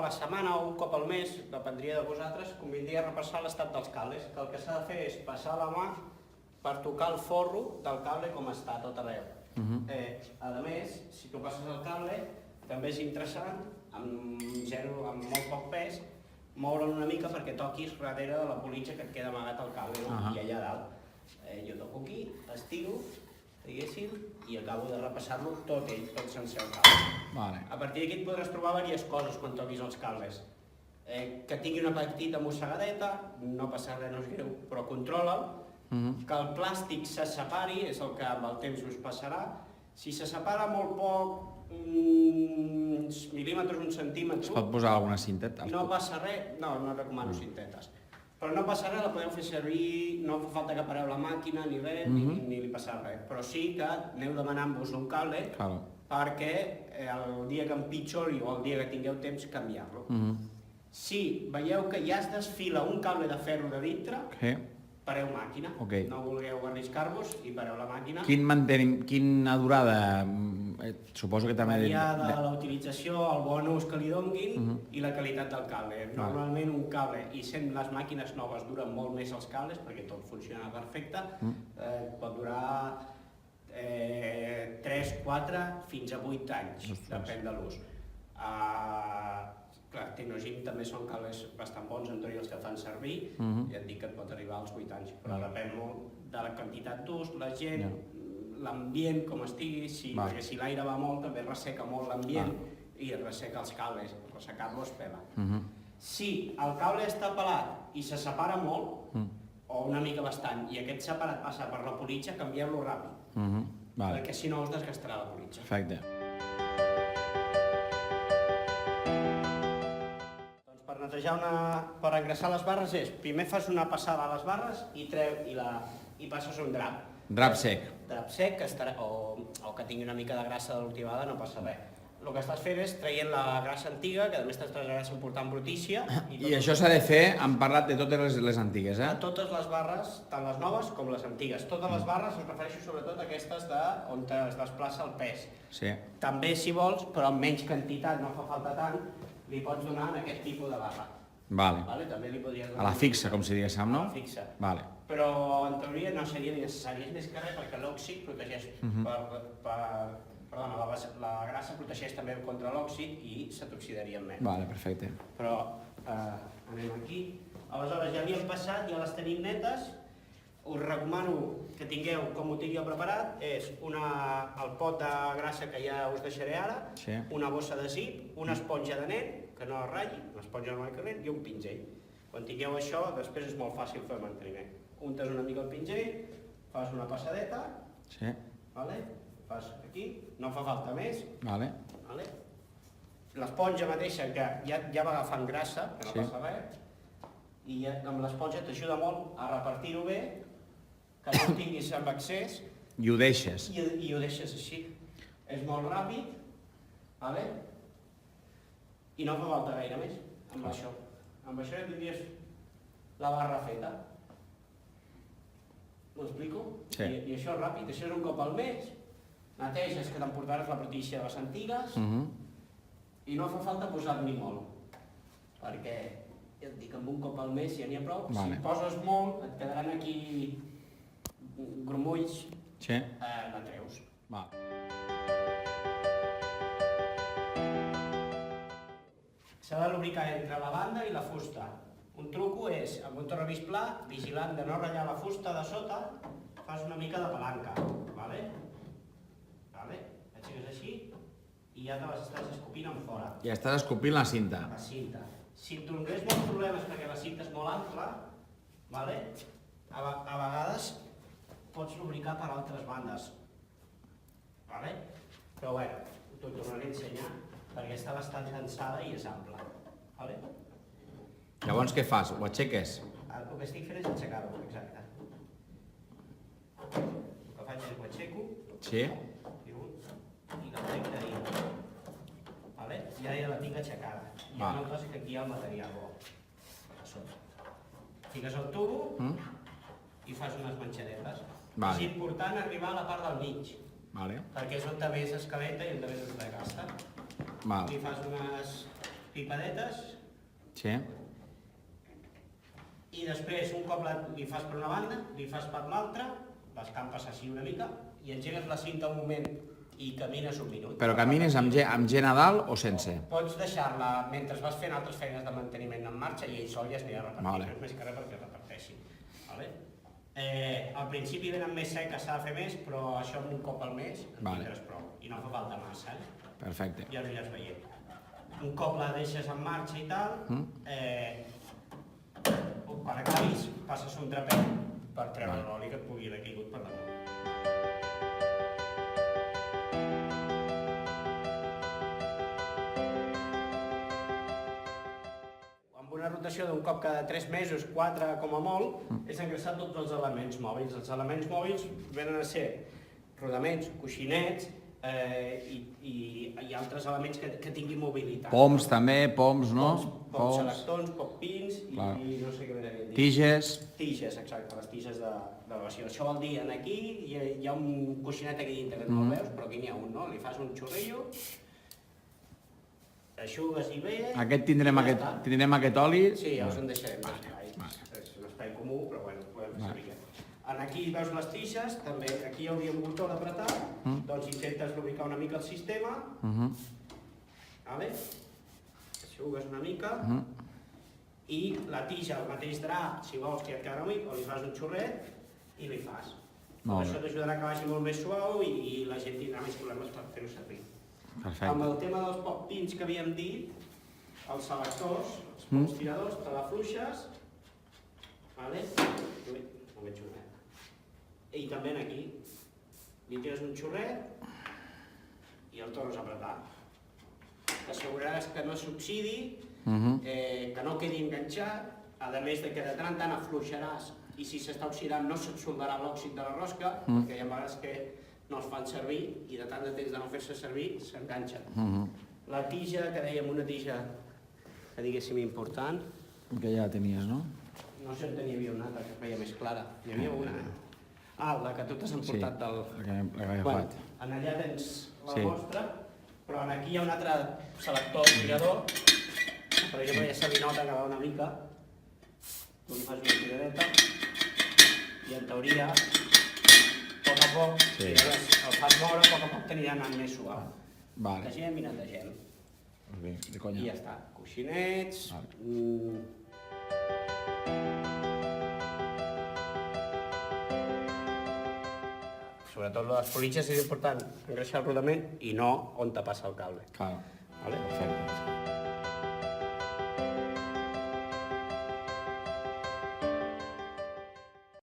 a la setmana o un cop al mes, dependria de vosaltres, convindria repassar l'estat dels cables, que el que s'ha de fer és passar la mà per tocar el forro del cable com està tot arreu. A més, si tu passes el cable, també és interessant, amb molt poc pes, moure'l una mica perquè toquis darrere de la politja que et queda amagat el cable, i allà dalt. Jo toco aquí, estiro, diguéssim, i acabo de repassar-lo tot ell, tot sencer el cable. A partir d'aquí et podràs trobar diverses coses quan toquis els cables. Que tingui una petita mossegadeta, no passa res, no és greu, però controla'l. Que el plàstic se separi, és el que amb el temps us passarà. Si se separa molt poc, uns mil·límetres, uns centímetres... Es pot posar alguna cinteta? No passa res, no recomano cintetes. Però no passa res, la podeu fer servir, no fa falta que pareu la màquina ni res, ni li passa res. Però sí que aneu demanant-vos un cable perquè el dia que empitjori o el dia que tingueu temps, canviar-lo. Si veieu que ja es desfila un cable de ferro de dintre, pareu màquina, no vulgueu arriscar-vos i pareu la màquina. Quina durada? Suposo que també... Varia de la utilització, el bon ús que li donguin i la qualitat del cable. Normalment un cable, i sent les màquines noves duren molt més els cables perquè tot funciona perfecte, pot durar 3, 4, fins a 8 anys, depèn de l'ús. Clar, Tecnogym també són cables bastant bons, en teoria els que fan servir, i et dic que et pot arribar als 8 anys, però depèn molt de la quantitat d'ús, la gent, l'ambient, com estigui, perquè si l'aire va molt també resseca molt l'ambient i resseca els cables, ressecar-lo es pela. Si el cable està pelat i se separa molt, o una mica bastant, i aquest separat passa per la politja, canvieu-lo ràpid, perquè si no us desgastarà la politja. Perfecte. Per netejar per engreixar les barres és, primer fas una passada a les barres i passes un drap. Drap sec. Drap sec, o que tingui una mica de grassa de l'ultivada, no passa res. El que estàs fent és traient la grassa antiga, que a més t'estàs grassa important brutícia. I això s'ha de fer, hem parlat de totes les antigues, De totes les barres, tant les noves com les antigues. Totes les barres, us refereixo sobretot a aquestes on es desplaça el pes. També, si vols, però amb menys quantitat, no fa falta tant, li pots donar en aquest tipus de barra. També li podries donar... A la fixa, com si diguéssim, no? A la fixa. Però, en teoria, no seria necessari. És més que res perquè l'òxid protegeix... Perdona, la grassa protegeix també contra l'òxid i se t'oxidarien menys. Perfecte. Però anem aquí. Aleshores, ja havíem passat, ja les tenim netes. Us recomano que tingueu, com ho tinc jo preparat, és el pot de grassa que ja us deixaré ara, una bossa de zip, una esponja de nen, que no es ratlli, una esponja normal que nen, i un pinzell. Quan tingueu això, després és molt fàcil fer el manteniment. Untes una mica el pinzell, fas una passadeta, fas aquí, no fa falta més. L'esponja mateixa, que ja va agafant grassa, que no passa res, i amb l'esponja t'ajuda molt a repartir-ho bé, que no ho tinguis amb excés. I ho deixes. I ho deixes així. És molt ràpid, i no fa falta gaire més amb això. Amb això ja tindries la barra feta. M'ho explico? I això és ràpid, això és un cop al mes, neteges que t'emportaràs la brutícia de les antigues i no fa falta posar-n'hi molt, perquè ja et dic, amb un cop al mes ja n'hi ha prou. Si poses molt et quedaran aquí grumolls, no treus. S'ha de lubricar entre la banda i la fusta. Un truco és, amb un tornavís pla, vigilant de no ratllar la fusta de sota, fas una mica de palanca, aixeques així i ja te les estàs escopint en fora. Ja estàs escopint la cinta. La cinta. Si et donés molts problemes perquè la cinta és molt ampla, a vegades pots lubricar per altres bandes. Però bé, t'ho tornaré a ensenyar perquè està bastant cansada i és ampla. Llavors què fas? Ho aixeques? El que estic fent és aixecar-ho, exacte. El que faig és ho aixeco i la trec d'ahir. I ara ja la tinc aixecada. I hi ha una cosa que aquí hi ha el material bo. A sota. Fiques el tubo i fas unes manxadetes. És important arribar a la part del mig, perquè és on més escaleta i on més es desgasta. I fas pipadetes, Sí. i després, un cop li fas per una banda, li fas per l'altra, l'escampes així una mica, i engegues la cinta un moment i camines un minut. Però camines amb gent a dalt o sense? Pots deixar-la mentre vas fent altres feines de manteniment en marxa i ell sol ja es anirà repartint, Vale. no és més que res perquè es reparteixi. Vale? Al principi venen més seques, s'ha de fer més, però això un cop al mes en Vale. tindràs prou, i no fa falta massa, Perfecte. ja ho aniràs veient. Un cop la deixes en marxa i tal, quan acabis passes un trapet per treure l'oli que et pugui haver caigut per damunt. Amb una rotació d'un cop cada 3 mesos, 4 com a molt, és engraçar tots els elements mòbils. Els elements mòbils venen a ser rodaments, coixinets i altres elements que tinguin mobilitat. Poms també, poms, no? Poms selectons, pins i no sé què m'he dit. Tiges. Tiges, exacte, les tiges d'elevació. Això vol dir, aquí hi ha un coixinet aquí dintre que no el veus, però aquí n'hi ha un, no? Li fas un xorrillo, eixugues i bé... Aquest tindrem aquest oli? Sí, ja us en deixarem l'espai. És un espai comú, però bueno, podem fer servir. Aquí veus les tiges, també aquí hi hauria un botó d'apretar, doncs intentes lubricar una mica el sistema, eixugues una mica, i la tija, el mateix drap, si vols que et quedarà humit, o li fas un xorret i li fas. Això t'ajudarà que vagi molt més suau i la gent tindrà més problemes per fer-ho servir. Amb el tema dels pins que havíem dit, els selectors, els pols tiradors, te l'afluixes, no veig un net. I també aquí, li tires un xorret i el tornes a apretar. T'asseguraràs que no s'oxidi, que no quedi enganxat, a més de que de tant en tant afluixaràs i si s'està oxidant no se't soldarà l'òxid de la rosca, perquè hi ha vegades que no es fan servir i de tant de temps de no fer-se servir s'enganxen. La tija, que dèiem una tija que diguéssim important... Que ja tenies, no? No sé on hi havia una altra que es veia més clara. Hi havia una, la que tu t'has emportat del... Sí, la que he agafat. En allà tens la vostra, però aquí hi ha un altre selector tirador. Per exemple, ja se li nota que va una mica. Tu li fas una tiradeta i en teoria, a poc a poc, el fas moure, a poc t'anirà anant més suau. Netegem i netegem. I ja està. Coixinets... Sobretot les politges és important engreixar el rodament i no on te passa el cable. Clar, perfecte.